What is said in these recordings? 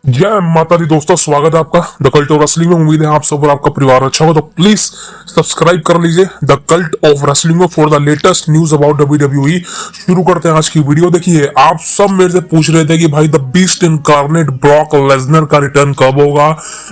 जय माता दी दोस्तों, स्वागत है आपका द कल्ट ऑफ रेसलिंग में। उम्मीद है आप सब और आपका परिवार अच्छा हो, तो प्लीज सब्सक्राइब कर लीजिए the cult of wrestling for the latest news about WWE। शुरू करते हैं आज की वीडियो। देखिए, आप सब मेरे से पूछ रहे थे कि भाई the beast incarnate Brock Lesnar का रिटर्न कब होगा।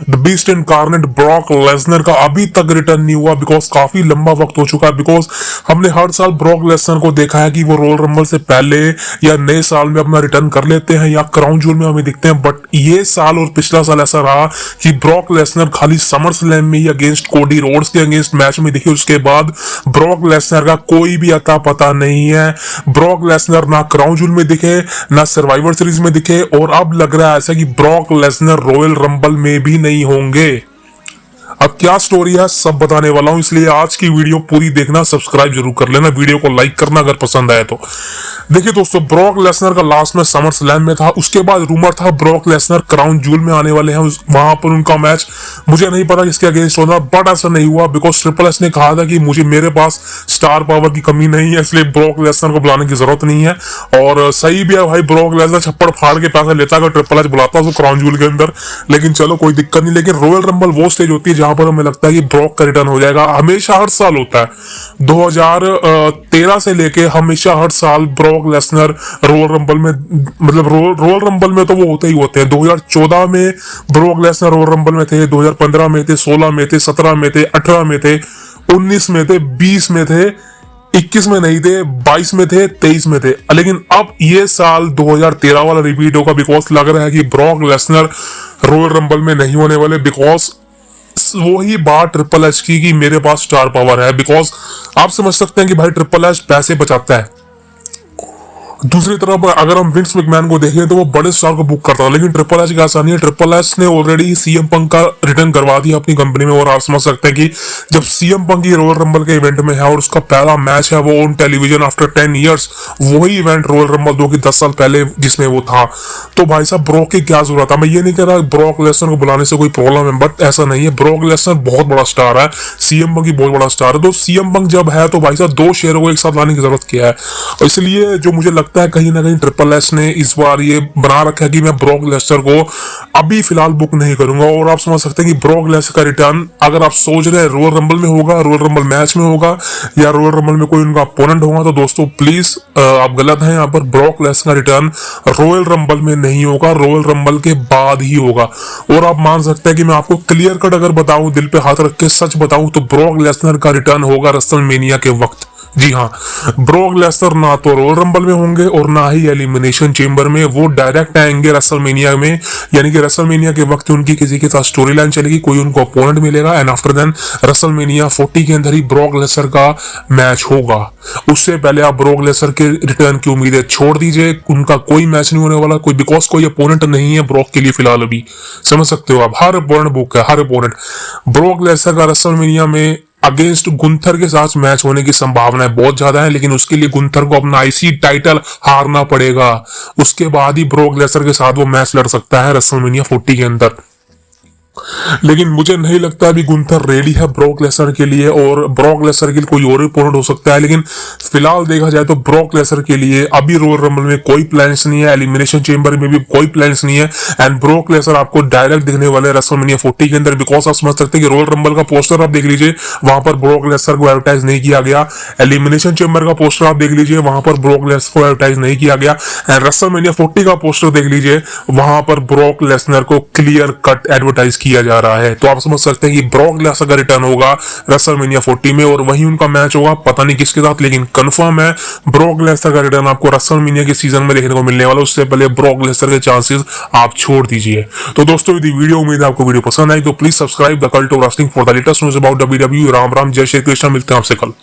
The beast incarnate Brock Lesnar का अभी तक रिटर्न नहीं हुआ, बिकॉज काफी लंबा वक्त हो चुका है। बिकॉज हमने हर साल ब्रॉक लेसनर को देखा है कि वो रॉयल रंबल से पहले या नए साल में अपना रिटर्न कर लेते हैं या क्राउन जूल में हमें दिखते हैं। बट ये साल और पिछला साल ऐसा रहा कि ब्रॉक लेसनर खाली समर स्लैम में ही अगेंस्ट कोडी रोड्स के अगेंस्ट मैच में दिखे। उसके बाद ब्रॉक लेसनर का कोई भी अता पता नहीं है। ब्रॉक लेसनर ना क्राउन जूल में दिखे, ना सर्वाइवर सीरीज में दिखे, और अब लग रहा है ऐसा कि ब्रॉक लेसनर रॉयल रंबल में भी नहीं होंगे। अब क्या स्टोरी है सब बताने वाला हूं, इसलिए आज की वीडियो पूरी देखना, सब्सक्राइब जरूर कर लेना, वीडियो को लाइक करना अगर पसंद आए तो। देखिए दोस्तों, ब्रॉक लेसनर का लास्ट मैच समर स्लैम में था। उसके बाद रूमर था ब्रॉक लेसनर क्राउन जूल में आने वाले हैं, वहां पर उनका मैच मुझे नहीं पता किसके अगेंस्ट होना, बट ऐसा नहीं हुआ। बिकॉज ट्रिपल एच ने कहा था कि मुझे मेरे पास स्टार पावर की कमी नहीं है, इसलिए ब्रॉक लेसनर को बुलाने की जरूरत नहीं है। और सही भी है भाई, ब्रॉक लेसनर छप्पड़ फाड़ के पैसा लेता अगर ट्रिपल एच बुलाता उसको क्राउन जूल के अंदर, लेकिन चलो कोई दिक्कत नहीं। लेकिन रॉयल रंबल वो स्टेज होती है जहां पर हमें लगता है कि ब्रॉक का रिटर्न हो जाएगा। हमेशा हर साल होता है, 2013 से लेके हमेशा हर साल ब्रॉक लेसनर रॉयल रंबल में, मतलब रॉयल रंबल में तो वो होते ही होते हैं। 2014 में ब्रॉक लेसनर रॉयल रंबल में थे, 2015 में थे, 16 में थे, 17 में थे, 18 में थे, 19 में थे, 20 में थे, 21 में नहीं थे, 22 में थे, 23 में थे। लेकिन अब ये साल 2013 वाला रिपीट होगा, बिकॉज लग रहा है कि ब्रॉक लेसनर रॉयल रंबल में नहीं होने वाले। बिकॉज वही बात ट्रिपल एच की कि मेरे पास स्टार पावर है। बिकॉज आप समझ सकते हैं कि भाई ट्रिपल एच पैसे बचाता है। दूसरी तरफ अगर हम विंस मैकमैन को देखें तो वो बड़े स्टार को बुक करता है, लेकिन ट्रिपल एच का ऐसा नहीं है। ट्रिपल एच ने ऑलरेडी सीएम पंक का रिटर्न करवा दिया अपनी कंपनी में, और आप समझ सकते हैं कि जब सीएम पंक की रॉयल रंबल के इवेंट में है और उसका पहला मैच है वो ऑन टेलीविजन आफ्टर 10 ईयर्स, वही इवेंट रॉयल रंबल 2 की 10 साल पहले जिसमें वो था, तो भाई साहब ब्रॉक की क्या जरूरत है। मैं ये नहीं कह रहा ब्रॉक लेसनर को बुलाने से कोई प्रॉब्लम है, बट ऐसा नहीं है। ब्रॉक लेसनर बहुत बड़ा स्टार है, सीएम पंक बहुत बड़ा स्टार है, तो सीएम पंक जब है तो भाई साहब 2 शेयरों को एक साथ लाने की जरूरत क्या है। और इसलिए जो मुझे लगता है कहीं ना कहीं ट्रिपल एच ने इस बार ये बना रखा है कि मैं ब्रॉक लेसनर को अभी फिलहाल बुक नहीं करूंगा। और आप समझ सकते हैं कि ब्रॉक लेसनर का रिटर्न अगर आप सोच रहे हैं रॉयल रंबल में होगा, रॉयल रंबल मैच में होगा, या रॉयल रंबल में कोई उनका अपोनेंट होगा, तो दोस्तों प्लीज आप गलत हैं। यहाँ पर ब्रॉक लेसनर का रिटर्न रॉयल रंबल में नहीं होगा, रॉयल रंबल के बाद ही होगा। और आप मान सकते हैं कि मैं आपको क्लियर कट अगर बताऊं, दिल पे हाथ रख के सच बताऊं, तो ब्रॉक लेसनर का रिटर्न होगा रेसलमेनिया के वक्त। जी हाँ, ब्रॉक लेसनर ना तो रॉयल रंबल में होंगे और ना ही एलिमिनेशन चेंबर में, वो डायरेक्ट आएंगे रेसलमेनिया में। यानी कि रेसलमेनिया के वक्त उनकी किसी के साथ स्टोरी लाइन चलेगी, कोई उनको अपोनेंट मिलेगा, एंड आफ्टर देन रेसलमेनिया 40 के अंदर ही ब्रॉक लेसनर का मैच होगा। उससे पहले आप ब्रॉक लेसनर के रिटर्न की उम्मीदें छोड़ दीजिए, उनका कोई मैच नहीं होने वाला, कोई बिकॉज कोई अपोनेंट नहीं है ब्रॉक के लिए फिलहाल अभी। समझ सकते हो आप, हर अपोनेंट बुक है, हर अपोनेंट। ब्रॉक लेसनर का रेसलमेनिया में अगेंस्ट गुंथर के साथ मैच होने की संभावनाएं बहुत ज्यादा है, लेकिन उसके लिए गुंथर को अपना आईसी टाइटल हारना पड़ेगा। उसके बाद ही ब्रॉक लेसनर के साथ वो मैच लड़ सकता है रेसलमेनिया 40 के अंदर। लेकिन मुझे नहीं लगता अभी गुंथर रेडी है ब्रॉक लेसनर के लिए, और ब्रॉक लेसनर के लिए कोई और अपोनेंट हो सकता है। लेकिन फिलहाल देखा जाए तो ब्रॉक लेसनर के लिए अभी रॉयल रंबल में कोई प्लान्स नहीं है, एलिमिनेशन चेंबर में भी कोई प्लान्स नहीं है, एंड ब्रॉक लेसनर आपको डायरेक्ट दिखने वाले रेसलमेनिया 40 के अंदर। बिकॉज आप समझ सकते हैं कि रॉयल रंबल का पोस्टर आप देख लीजिए, वहां पर ब्रॉक लेसनर को एडवर्टाइज नहीं किया गया। एलिमिनेशन चेंबर का पोस्टर आप देख लीजिए, वहां पर ब्रॉक लेसनर को एडवर्टाइज नहीं किया गया, एंड रेसलमेनिया 40 का पोस्टर देख लीजिए, वहां पर ब्रॉक लेसनर को क्लियर कट एडवर्टाइज किया जा रहा है। तो आप समझ सकते हैं कि ब्रॉक लेसनर का रिटर्न होगा रेसलमेनिया 40 में, और वहीं उनका मैच होगा, पता नहीं किसके साथ, लेकिन कंफर्म है ब्रॉक लेसनर का रिटर्न आपको रेसलमेनिया के सीजन में देखने को मिलने वाला। उससे पहले ब्रॉक लेसनर के चांसेस आप छोड़ दीजिए। तो दोस्तों यदि वीडियो उम्मीद है आपको वीडियो पसंद आई तो please subscribe the cult of wrestling for the latest news about WWE। Ram Ram, जय श्री कृष्ण, मिलते हैं आपसे कल।